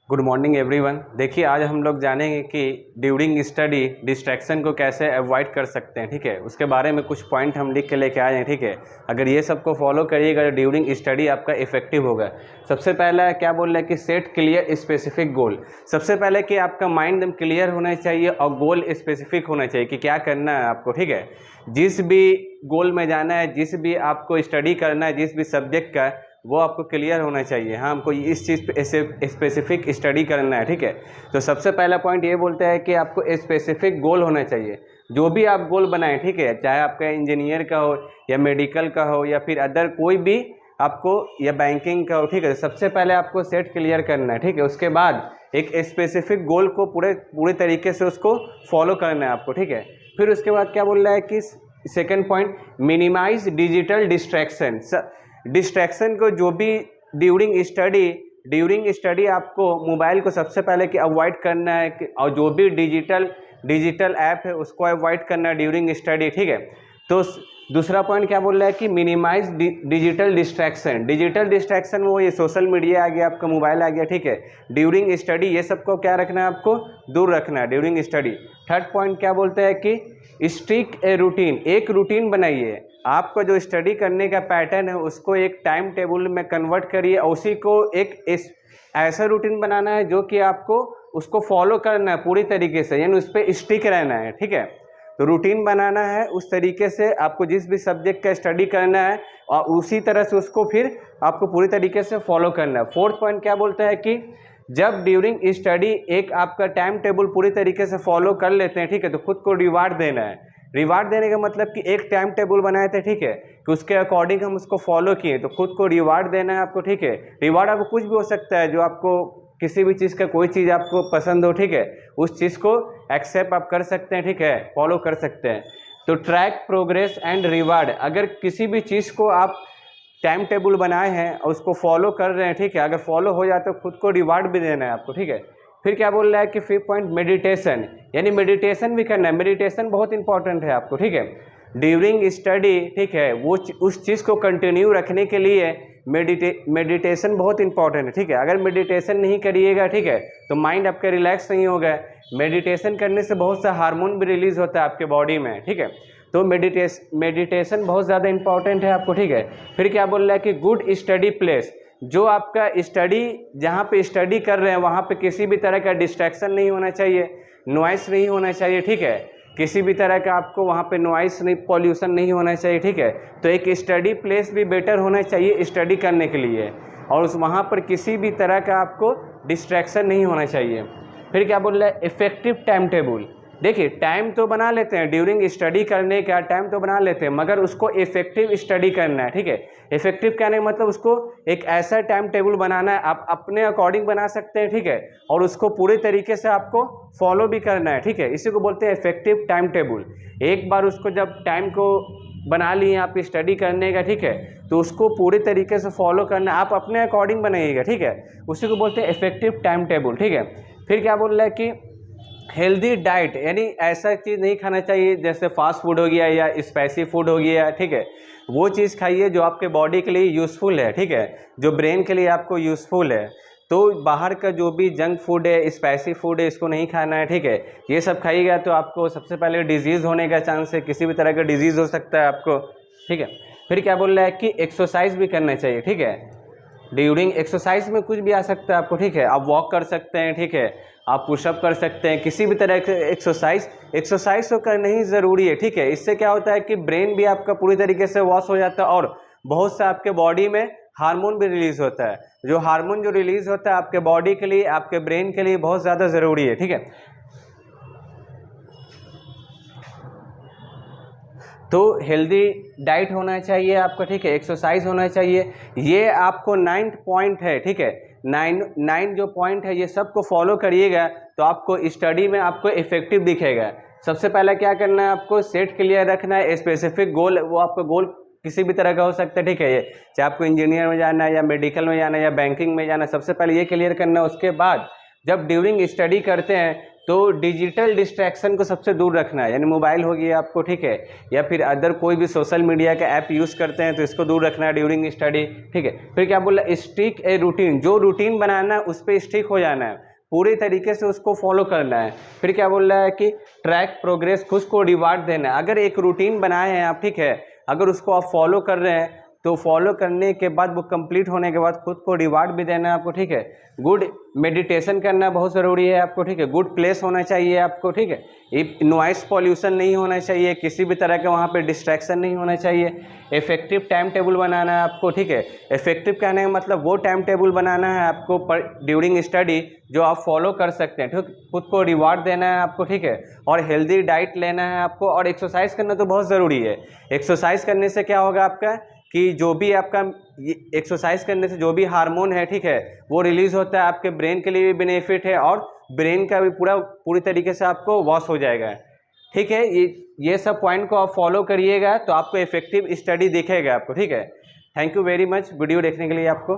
Good morning everyone. देखिए आज हम लोग जानेंगे कि ड्यूरिंग स्टडी डिस्ट्रैक्शन को कैसे अवॉइड कर सकते हैं। ठीक है, उसके बारे में कुछ पॉइंट हम लिख के लेके आए हैं। ठीक है, अगर ये सबको फॉलो करिएगा तो ड्यूरिंग स्टडी आपका इफेक्टिव होगा। सबसे पहला क्या बोल रहा है कि सेट क्लियर स्पेसिफिक गोल। सबसे पहले कि आपका माइंड एकदम क्लियर होना चाहिए और गोल स्पेसिफिक होना चाहिए कि क्या करना है आपको। ठीक है, जिस भी गोल में जाना है, जिस भी आपको स्टडी करना है, जिस भी सब्जेक्ट का, वो आपको क्लियर होना चाहिए। हाँ, हमको इस चीज़ पे स्पेसिफिक स्टडी करना है। ठीक है, तो सबसे पहला पॉइंट ये बोलता है कि आपको स्पेसिफिक गोल होना चाहिए। जो भी आप गोल बनाएं, ठीक है, चाहे आपका इंजीनियर का हो या मेडिकल का हो या फिर अदर कोई भी आपको या बैंकिंग का हो। ठीक है, सबसे पहले आपको सेट क्लियर करना है। ठीक है, उसके बाद एक स्पेसिफिक गोल को पूरे तरीके से उसको फॉलो करना है आपको। ठीक है, फिर उसके बाद क्या बोल रहा है कि second point, minimise digital distraction. Distraction को जो भी ड्यूरिंग स्टडी आपको मोबाइल को सबसे पहले कि अवॉइड करना है और जो भी डिजिटल ऐप है उसको अवॉइड करना है ड्यूरिंग स्टडी। ठीक है, तो दूसरा पॉइंट क्या बोल रहा है कि minimise digital distraction. Digital distraction वो ये सोशल मीडिया आ गया, आपका मोबाइल आ गया। ठीक है, ड्यूरिंग स्टडी ये सबको क्या रखना है, आपको दूर रखना है ड्यूरिंग स्टडी। थर्ड पॉइंट क्या बोलता है कि स्ट्रिक्ट ए रूटीन, एक रूटीन बनाइए। आपका जो स्टडी करने का पैटर्न है उसको एक टाइम टेबल में कन्वर्ट करिए और उसी को एक ऐसा रूटीन बनाना है जो कि आपको उसको फॉलो करना है पूरी तरीके से, यानी उस पर स्टिक रहना है। ठीक है, तो रूटीन बनाना है उस तरीके से आपको जिस भी सब्जेक्ट का स्टडी करना है और उसी तरह से उसको फिर आपको पूरी तरीके से फॉलो करना है। फोर्थ पॉइंट क्या बोलता है कि जब ड्यूरिंग स्टडी एक आपका टाइम टेबल पूरी तरीके से फॉलो कर लेते हैं, ठीक है, तो खुद को रिवार्ड देना है। रिवार्ड देने का मतलब कि एक टाइम टेबल बनाए थे, ठीक है, कि उसके अकॉर्डिंग हम उसको फॉलो किए, तो खुद को रिवार्ड देना है आपको। ठीक है, रिवार्ड आपको कुछ भी हो सकता है, जो आपको किसी भी चीज़ का कोई चीज़ आपको पसंद हो, ठीक है, उस चीज़ को एक्सेप्ट आप कर सकते हैं। ठीक है, फॉलो कर सकते हैं। तो ट्रैक प्रोग्रेस एंड रिवार्ड, अगर किसी भी चीज़ को आप टाइम टेबल बनाए हैं और उसको फॉलो कर रहे हैं, ठीक है, अगर फॉलो हो जाए तो खुद को रिवार्ड भी देना है आपको। ठीक है, फिर क्या बोल रहा है कि फिफ्थ पॉइंट, मेडिटेशन, यानी मेडिटेशन भी करना है। मेडिटेशन बहुत इंपॉर्टेंट है आपको। ठीक है, ड्यूरिंग स्टडी, ठीक है, वो उस चीज़ को कंटिन्यू रखने के लिए मेडिटेशन बहुत इंपॉर्टेंट है। ठीक है, अगर मेडिटेशन नहीं करिएगा, ठीक है, तो माइंड आपका रिलैक्स नहीं होगा। मेडिटेशन करने से बहुत सा हार्मोन भी रिलीज होता है आपके बॉडी में। ठीक है, तो मेडिटेशन बहुत ज़्यादा इंपॉर्टेंट है आपको। ठीक है, फिर क्या बोल रहा है कि गुड स्टडी प्लेस, जो आपका स्टडी जहाँ पे स्टडी कर रहे हैं वहाँ पे किसी भी तरह का डिस्ट्रैक्शन नहीं होना चाहिए, नॉइस नहीं होना चाहिए। ठीक है, किसी भी तरह का आपको वहाँ पे नॉइस नहीं, पॉल्यूशन नहीं होना चाहिए। ठीक है, तो एक स्टडी प्लेस भी बेटर होना चाहिए स्टडी करने के लिए, और उस वहाँ पर किसी भी तरह का आपको डिस्ट्रैक्शन नहीं होना चाहिए। फिर क्या बोल रहा है, इफेक्टिव टाइम टेबल। देखिए, टाइम तो बना लेते हैं ड्यूरिंग स्टडी करने का, टाइम तो बना लेते हैं, मगर उसको इफेक्टिव स्टडी करना है। ठीक है, इफेक्टिव कहने का मतलब उसको एक ऐसा टाइम टेबल बनाना है, आप अपने अकॉर्डिंग बना सकते हैं। ठीक है, और उसको पूरे तरीके से आपको फॉलो भी करना है। ठीक है, इसी को बोलते हैं इफेक्टिव टाइम टेबल। एक बार उसको जब टाइम को बना लिए आप स्टडी करने का, ठीक है, तो उसको पूरी तरीके से फॉलो करना, आप अपने अकॉर्डिंग बनाइएगा। ठीक है, उसी को बोलते हैं इफेक्टिव टाइम टेबल। ठीक है, फिर क्या बोल रहा है कि हेल्दी डाइट, यानी ऐसा चीज़ नहीं खाना चाहिए जैसे फास्ट फूड हो गया या स्पाइसी फूड हो गया। ठीक है, वो चीज़ खाइए जो आपके बॉडी के लिए यूज़फुल है। ठीक है, जो ब्रेन के लिए आपको यूज़फुल है। तो बाहर का जो भी जंक फूड है, स्पाइसी फूड है, इसको नहीं खाना है। ठीक है, ये सब खाइएगा तो आपको सबसे पहले डिजीज़ होने का चांस है, किसी भी तरह का डिजीज़ हो सकता है आपको। ठीक है, फिर क्या बोल रहा है कि एक्सरसाइज भी करना चाहिए। ठीक है, ड्यूरिंग एक्सरसाइज में कुछ भी आ सकता है आपको। ठीक है, आप वॉक कर सकते हैं, ठीक है, आप पुशअप कर सकते हैं, किसी भी तरह के एक्सरसाइज तो करना ही ज़रूरी है। ठीक है, इससे क्या होता है कि ब्रेन भी आपका पूरी तरीके से वॉश हो जाता है और बहुत सा आपके बॉडी में हार्मोन भी रिलीज़ होता है। जो हार्मोन जो रिलीज़ होता है आपके बॉडी के लिए, आपके ब्रेन के लिए बहुत ज़्यादा ज़रूरी है। ठीक है, तो हेल्दी डाइट होना चाहिए आपका। ठीक है, एक्सरसाइज होना चाहिए। ये आपको 9th पॉइंट है। ठीक है, 9 जो पॉइंट है ये सबको फॉलो करिएगा तो आपको स्टडी में आपको इफेक्टिव दिखेगा। सबसे पहले क्या करना है, आपको सेट क्लियर रखना है, स्पेसिफिक गोल। वो आपका गोल किसी भी तरह का हो सकता है। ठीक है, ये चाहे आपको इंजीनियर में जाना है या मेडिकल में जाना है या बैंकिंग में जाना है, सबसे पहले ये क्लियर करना है। उसके बाद जब ड्यूरिंग स्टडी करते हैं तो डिजिटल डिस्ट्रैक्शन को सबसे दूर रखना है, यानी मोबाइल हो गया आपको, ठीक है, या फिर अदर कोई भी सोशल मीडिया का ऐप यूज़ करते हैं तो इसको दूर रखना है ड्यूरिंग स्टडी, ठीक है। फिर क्या बोला, स्टिक ए रूटीन, जो रूटीन बनाना है उस पर स्टिक हो जाना है, पूरी तरीके से उसको फॉलो करना है। फिर क्या बोल रहा है कि ट्रैक प्रोग्रेस, खुद को रिवार्ड देना है। अगर एक रूटीन बनाए हैं आप, ठीक है, अगर उसको आप फॉलो कर रहे हैं तो फॉलो करने के बाद, वो कंप्लीट होने के बाद खुद को रिवार्ड भी देना है आपको, ठीक है। गुड मेडिटेशन करना बहुत ज़रूरी है आपको, ठीक है। गुड प्लेस होना चाहिए आपको, ठीक है। नॉइस पॉल्यूशन नहीं होना चाहिए, किसी भी तरह के वहाँ पे डिस्ट्रैक्शन नहीं होना चाहिए। इफेक्टिव टाइम टेबल बनाना है आपको, ठीक है। इफेक्टिव कहने का मतलब वो टाइम टेबल बनाना है आपको पर ड्यूरिंग स्टडी जो आप फॉलो कर सकते हैं, ठीक। खुद को रिवार्ड देना है आपको, ठीक है, और हेल्दी डाइट लेना है आपको, और एक्सरसाइज करना तो बहुत ज़रूरी है। एक्सरसाइज करने से क्या होगा आपका कि जो भी आपका एक्सरसाइज करने से जो भी हार्मोन है, ठीक है, वो रिलीज होता है, आपके ब्रेन के लिए भी बेनिफिट है और ब्रेन का भी पूरी तरीके से आपको वॉश हो जाएगा, ठीक है। ये सब पॉइंट को आप फॉलो करिएगा तो आपको इफेक्टिव स्टडी दिखेगा आपको, ठीक है। Thank you very much video देखने के लिए आपको।